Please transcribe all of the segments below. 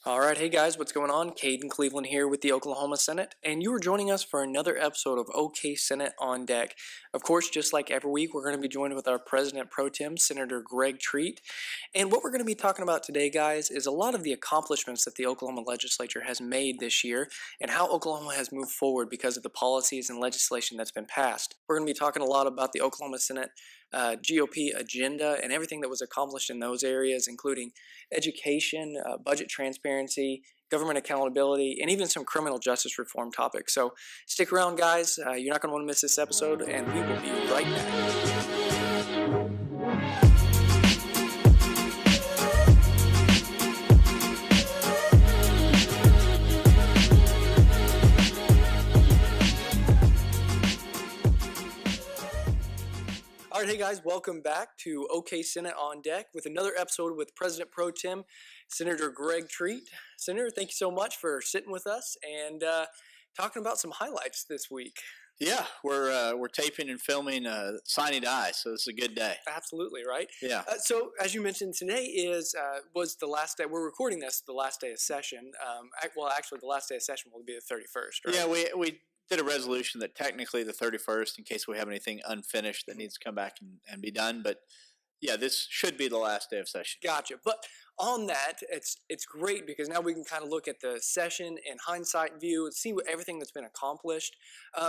All right, hey guys, what's going on? Caden Cleveland here with the Oklahoma Senate, and you are joining us for another episode of OK Senate on Deck. Of course, just like every week, we're going to be joined with our President Pro Tem, Senator Greg Treat. And what we're going to be talking about today, guys, is a lot of the accomplishments that the Oklahoma Legislature has made this year and how Oklahoma has moved forward because of the policies and legislation that's been passed. We're going to be talking a lot about the Oklahoma Senate GOP agenda and everything that was accomplished in those areas, including education, budget transparency, government accountability, and even some criminal justice reform topics. So stick around, guys. You're not going to want to miss this episode, and we will be right back. All right, hey guys, welcome back to OK Senate on Deck with another episode with President Pro Tem, Senator Greg Treat. Senator, thank you so much for sitting with us and talking about some highlights this week. Yeah, we're taping and filming Sine Die, so it's a good day. Absolutely, right? Yeah. So as you mentioned, today was the last day. We're recording this the last day of session. Well, actually, the last day of session will be the 31st, right? Yeah, we did a resolution that technically the 31st, in case we have anything unfinished that needs to come back and be done. But yeah, this should be the last day of session. Gotcha. But on that, it's great because now we can kind of look at the session in hindsight view and see everything that's been accomplished.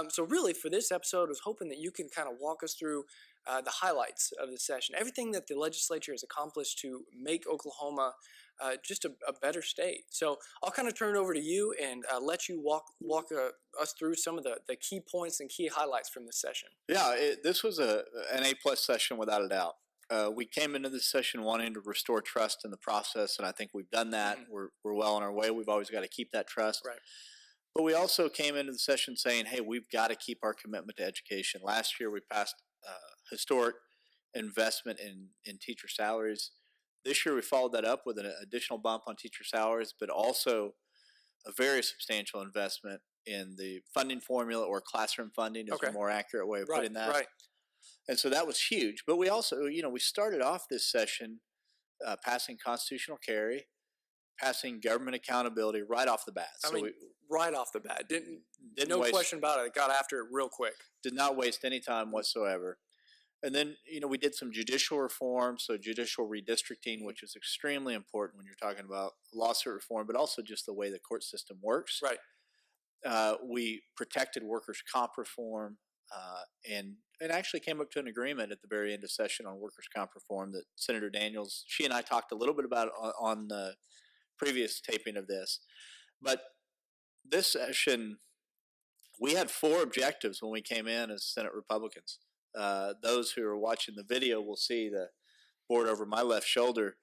So really, for this episode, I was hoping that you can kind of walk us through the highlights of the session, everything that the legislature has accomplished to make Oklahoma just a better state. So I'll kind of turn it over to you and let you walk us through some of the key points and key highlights from this session. Yeah, this was an A-plus session without a doubt. We came into this session wanting to restore trust in the process, and I think we've done that. Mm-hmm. We're well on our way. We've always got to keep that trust. Right. But we also came into the session saying, hey, we've got to keep our commitment to education. Last year we passed historic investment in teacher salaries. This year we followed that up with an additional bump on teacher salaries, but also a very substantial investment in the funding formula, or classroom funding is a more accurate way of putting that. Right. And so that was huge. But we also, we started off this session passing constitutional carry, passing government accountability right off the bat. Right off the bat. No question about it. It got after it real quick. Did not waste any time whatsoever. And then, we did some judicial reform, so judicial redistricting, which is extremely important when you're talking about lawsuit reform, but also just the way the court system works. Right. We protected workers' comp reform and actually came up to an agreement at the very end of session on workers' comp reform that Senator Daniels, she and I talked a little bit about on the previous taping of this. But this session, we had 4 objectives when we came in as Senate Republicans. Those who are watching the video will see the board over my left shoulder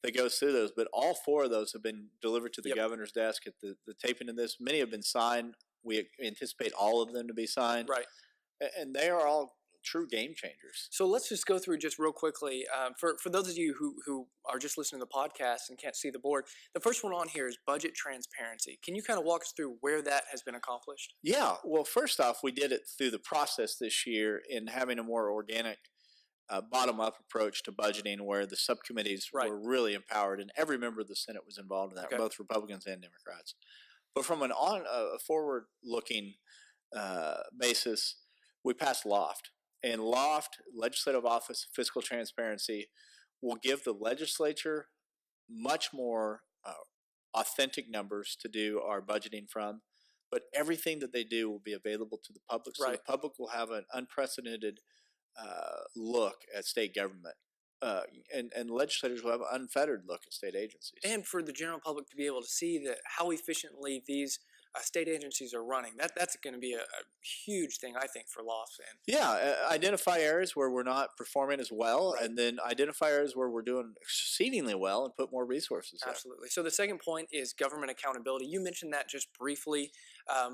that goes through those, but all 4 of those have been delivered to the governor's desk at the taping of this. Many have been signed. We anticipate all of them to be signed. Right. And they are all true game changers. So let's just go through just real quickly. For those of you who are just listening to the podcast and can't see the board, the first one on here is budget transparency. Can you kind of walk us through where that has been accomplished? Yeah. Well, first off, we did it through the process this year in having a more organic bottom-up approach to budgeting, where the subcommittees were really empowered, and every member of the Senate was involved in that, both Republicans and Democrats. But from a forward-looking basis, we passed LOFT. And LOFT, Legislative Office of Fiscal Transparency, will give the legislature much more authentic numbers to do our budgeting from, but everything that they do will be available to the public. So the public will have an unprecedented look at state government. And legislators will have an unfettered look at state agencies. And for the general public to be able to see how efficiently these state agencies are running. That's going to be a huge thing, I think, for LOFT. Identify areas where we're not performing as well, and then identify areas where we're doing exceedingly well and put more resources there. Absolutely. So the second point is government accountability. You mentioned that just briefly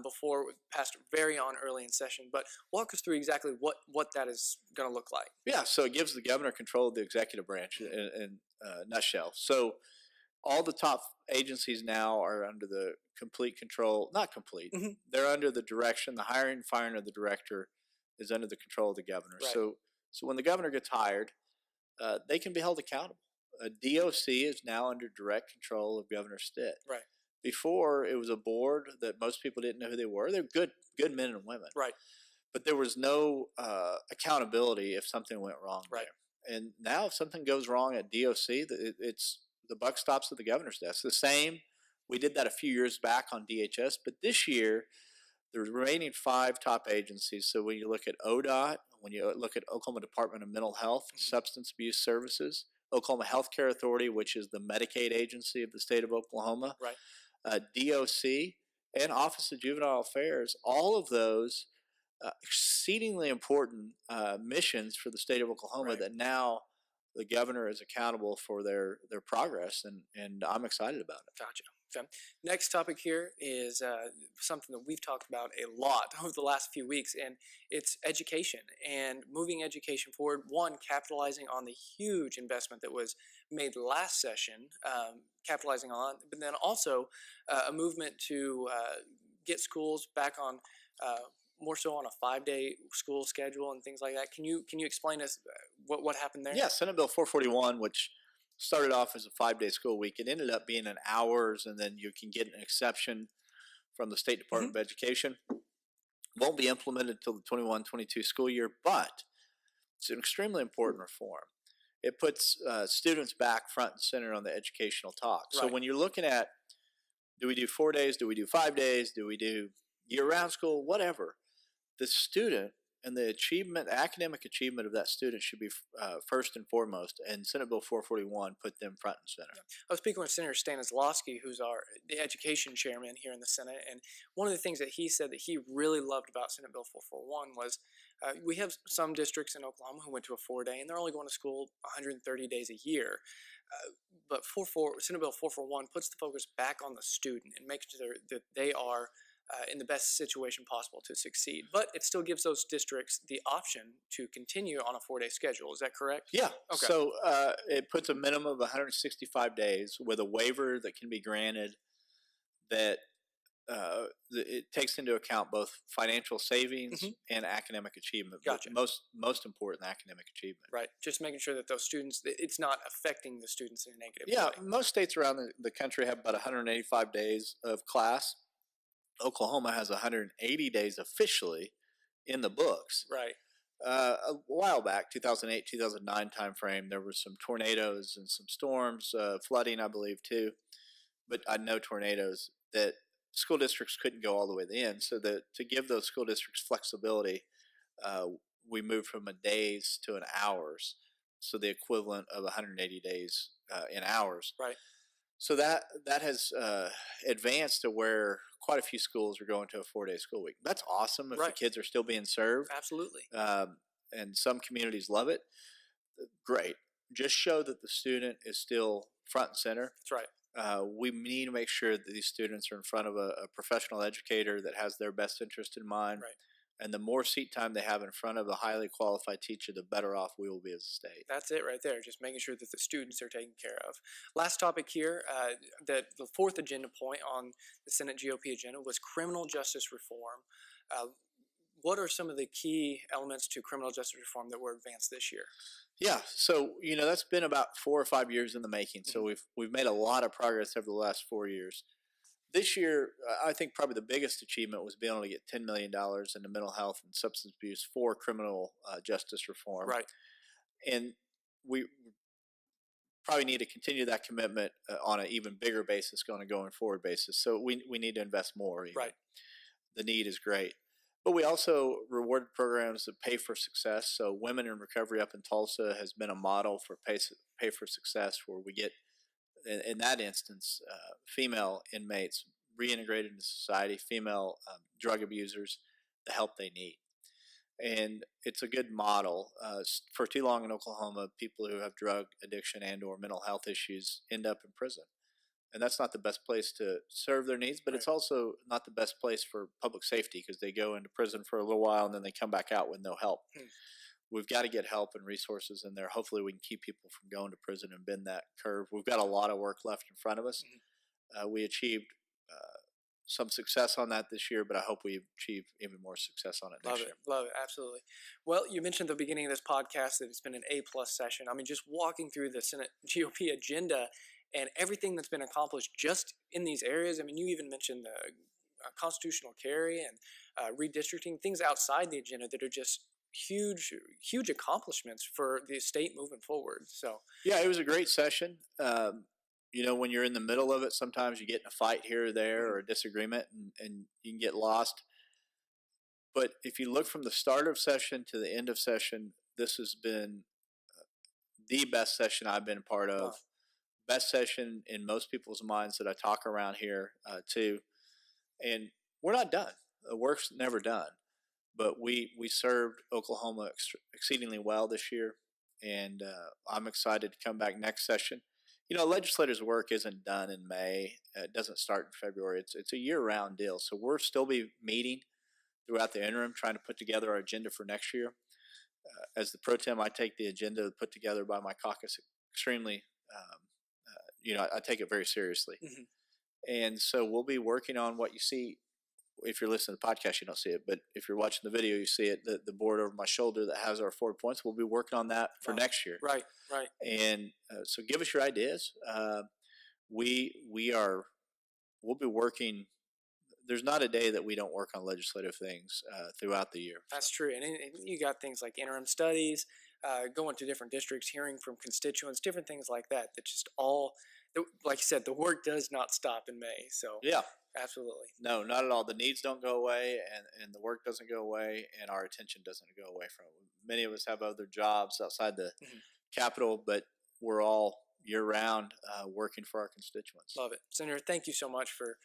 before we passed very on early in session, but walk us through exactly what that is going to look like. Yeah, so it gives the governor control of the executive branch in a nutshell. So all the top agencies now are under the complete control, not complete, they're under the direction, the hiring and firing of the director is under the control of the governor. So when the governor gets hired, they can be held accountable. DOC is now under direct control of Governor Stitt. Right. Before, it was a board that most people didn't know who they were. They're good men and women. Right. But there was no accountability if something went wrong Right. there. And now, if something goes wrong at DOC, it's the buck stops at the governor's desk. The same. We did that a few years back on DHS, but this year, the remaining 5 top agencies. So when you look at ODOT, when you look at Oklahoma Department of Mental Health, Substance Abuse Services, Oklahoma Healthcare Authority, which is the Medicaid agency of the state of Oklahoma, right. DOC, and Office of Juvenile Affairs, all of those exceedingly important missions for the state of Oklahoma that now the governor is accountable for their progress, and I'm excited about it. Gotcha. Okay. Next topic here is something that we've talked about a lot over the last few weeks, and it's education and moving education forward. One, capitalizing on the huge investment that was made last session, capitalizing on, but then also a movement to get schools back on more so on a 5-day school schedule and things like that. Can you explain us what happened there? Yeah, Senate Bill 441, which started off as a 5-day school week. It ended up being in hours, and then you can get an exception from the State Department of Education. Won't be implemented until the 21-22 school year, but it's an extremely important reform. It puts students back front and center on the educational talk. So when you're looking at, do we do 4 days, do we do 5 days, do we do year-round school, whatever, the student and the achievement, academic achievement of that student should be first and foremost, and Senate Bill 441 put them front and center. I was speaking with Senator Stanislawski, who's the education chairman here in the Senate, and one of the things that he said that he really loved about Senate Bill 441 was we have some districts in Oklahoma who went to a 4-day, and they're only going to school 130 days a year. But Senate Bill 441 puts the focus back on the student and makes sure that they are in the best situation possible to succeed. But it still gives those districts the option to continue on a 4-day schedule. Is that correct? Yeah. Okay. So it puts a minimum of 165 days with a waiver that can be granted that it takes into account both financial savings and academic achievement. Gotcha. But most important, academic achievement. Right. Just making sure that those students, it's not affecting the students in a negative way. Most states around the country have about 185 days of class. Oklahoma has 180 days officially in the books. Right. A while back, 2008, 2009 timeframe, there were some tornadoes and some storms, flooding, I believe, too. But I know tornadoes that school districts couldn't go all the way to the end. So to give those school districts flexibility, we moved from a days to an hours. So the equivalent of 180 days in hours. Right. So that has advanced to where quite a few schools are going to a 4-day school week. That's awesome if the kids are still being served. Absolutely. And some communities love it. Great. Just show that the student is still front and center. That's right. We need to make sure that these students are in front of a professional educator that has their best interest in mind. Right. And the more seat time they have in front of a highly qualified teacher, the better off we will be as a state. That's it right there, just making sure that the students are taken care of. Last topic here, the fourth agenda point on the Senate GOP agenda was criminal justice reform. What are some of the key elements to criminal justice reform that were advanced this year? Yeah, so that's been about 4 or 5 years in the making. So we've made a lot of progress over the last 4 years. This year, I think probably the biggest achievement was being able to get $10 million into mental health and substance abuse for criminal justice reform. Right. And we probably need to continue that commitment on an even bigger basis, on a going forward basis. So we need to invest more. Right. The need is great. But we also rewarded programs that pay for success. So Women in Recovery up in Tulsa has been a model for pay for success, where we get, in that instance, female inmates reintegrated into society, female drug abusers, the help they need. And it's a good model. For too long in Oklahoma, people who have drug addiction and or mental health issues end up in prison. And that's not the best place to serve their needs, but it's also not the best place for public safety, because they go into prison for a little while and then they come back out with no help. We've got to get help and resources in there. Hopefully we can keep people from going to prison and bend that curve. We've got a lot of work left in front of us. We achieved some success on that this year, but I hope we achieve even more success on it next year. Love it, absolutely. Well, you mentioned at the beginning of this podcast that it's been an A-plus session. I mean, just walking through the Senate GOP agenda and everything that's been accomplished just in these areas. I mean, you even mentioned the constitutional carry and redistricting, things outside the agenda that are just huge accomplishments for the state moving forward. So yeah, it was a great session. When you're in the middle of it, sometimes you get in a fight here or there or a disagreement, and you can get lost. But if you look from the start of session to the end of session, this has been the best session I've been a part of. Wow. Best session in most people's minds that I talk around here too. And we're not done. The work's never done. But we served Oklahoma exceedingly well this year, and I'm excited to come back next session. Legislators' work isn't done in May. It doesn't start in February. It's a year-round deal. So we'll still be meeting throughout the interim, trying to put together our agenda for next year. As the pro tem, I take the agenda put together by my caucus extremely. I take it very seriously, and so we'll be working on what you see. If you're listening to the podcast, you don't see it, but if you're watching the video, you see it. The board over my shoulder that has our 4 points. We'll be working on that for next year. Right. And so, give us your ideas. We'll be working. There's not a day that we don't work on legislative things throughout the year. That's true, and you got things like interim studies, going to different districts, hearing from constituents, different things like that. That just all, like you said, the work does not stop in May. So yeah. Absolutely. No, not at all. The needs don't go away, and the work doesn't go away, and our attention doesn't go away from it. Many of us have other jobs outside the Capitol, but we're all year-round working for our constituents. Love it. Senator, thank you so much for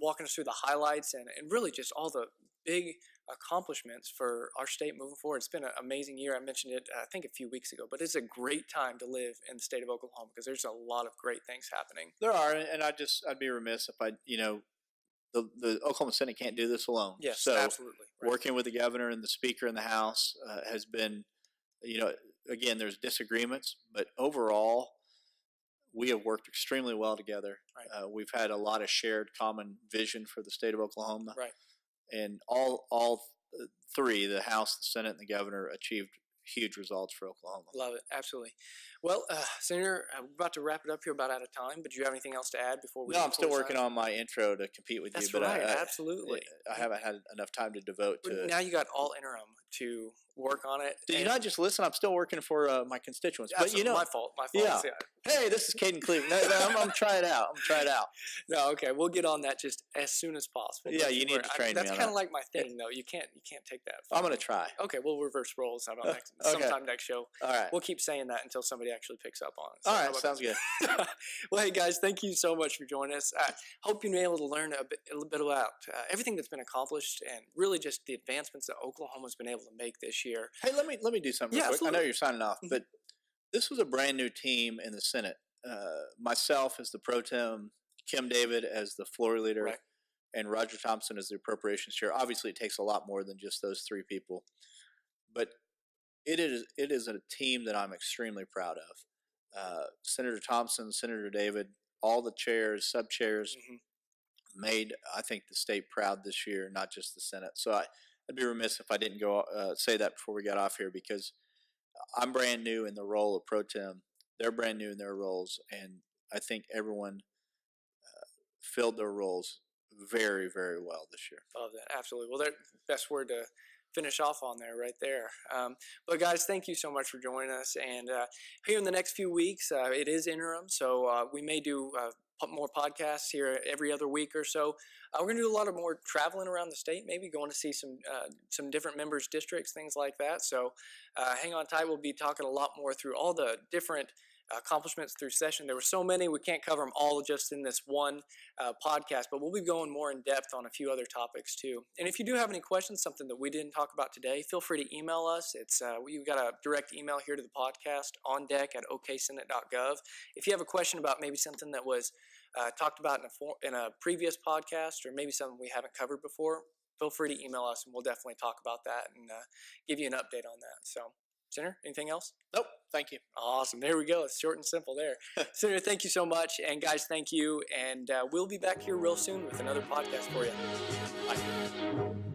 walking us through the highlights and really just all the big accomplishments for our state moving forward. It's been an amazing year. I mentioned it, I think, a few weeks ago, but it's a great time to live in the state of Oklahoma because there's a lot of great things happening. There are, and I'd be remiss if the Oklahoma Senate can't do this alone. Yes, so absolutely. Right. Working with the governor and the speaker in the House has been, again, there's disagreements, but overall, we have worked extremely well together. Right. We've had a lot of shared common vision for the state of Oklahoma. Right. And all three, the House, the Senate, and the governor, achieved huge results for Oklahoma. Love it. Absolutely. Well, Senator, I'm about to wrap it up here, about out of time, but do you have anything else to add before we? No, I'm still working on my intro to compete with That's you. That's right. Absolutely. I haven't had enough time to devote to it. Now you got all interim to work on it. Did you not just listen? I'm still working for my constituents. But my fault. Yeah. Hey, this is Caden Cleveland. I'm going to try it out. No, okay. We'll get on that just as soon as possible. Yeah, you need to train me on that. That's kind of like my thing, though. You can't take that. I'm going to try. Okay, we'll reverse roles. How about sometime next show? All right. We'll keep saying that until somebody actually picks up on it. So all right, sounds good. Well, hey, guys, thank you so much for joining us. I hope you've been able to learn a bit about everything that's been accomplished and really just the advancements that Oklahoma's been able to make this year. Hey, let me do something real quick. Absolutely. I know you're signing off, but this was a brand new team in the Senate. Myself as the pro tem, Kim David as the floor leader, right, and Roger Thompson as the appropriations chair. Obviously, it takes a lot more than just those three people, but it is a team that I'm extremely proud of. Senator Thompson, Senator David, all the chairs, sub chairs, made, I think, the state proud this year, not just the Senate. So I'd be remiss if I didn't go say that before we got off here, because I'm brand new in the role of pro tem. They're brand new in their roles, and I think everyone filled their roles very, very well this year. Love that. Absolutely. Well, that's the best word to finish off on there right there. But guys, thank you so much for joining us. And here in the next few weeks, it is interim, so we may do more podcasts here every other week or so. We're going to do a lot of more traveling around the state, maybe going to see some different members' districts, things like that. So hang on tight. We'll be talking a lot more through all the different accomplishments through session. There were so many, we can't cover them all just in this one podcast, but we'll be going more in depth on a few other topics too. And if you do have any questions, something that we didn't talk about today, feel free to email us. It's we've got a direct email here to the podcast, ondeck@oksenate.gov. If you have a question about maybe something that was talked about in a previous podcast, or maybe something we haven't covered before, feel free to email us and we'll definitely talk about that and give you an update on that. So Senator, anything else? Nope. Thank you. Awesome. There we go. It's short and simple there. Senator, thank you so much. And guys, thank you. And we'll be back here real soon with another podcast for you. Bye.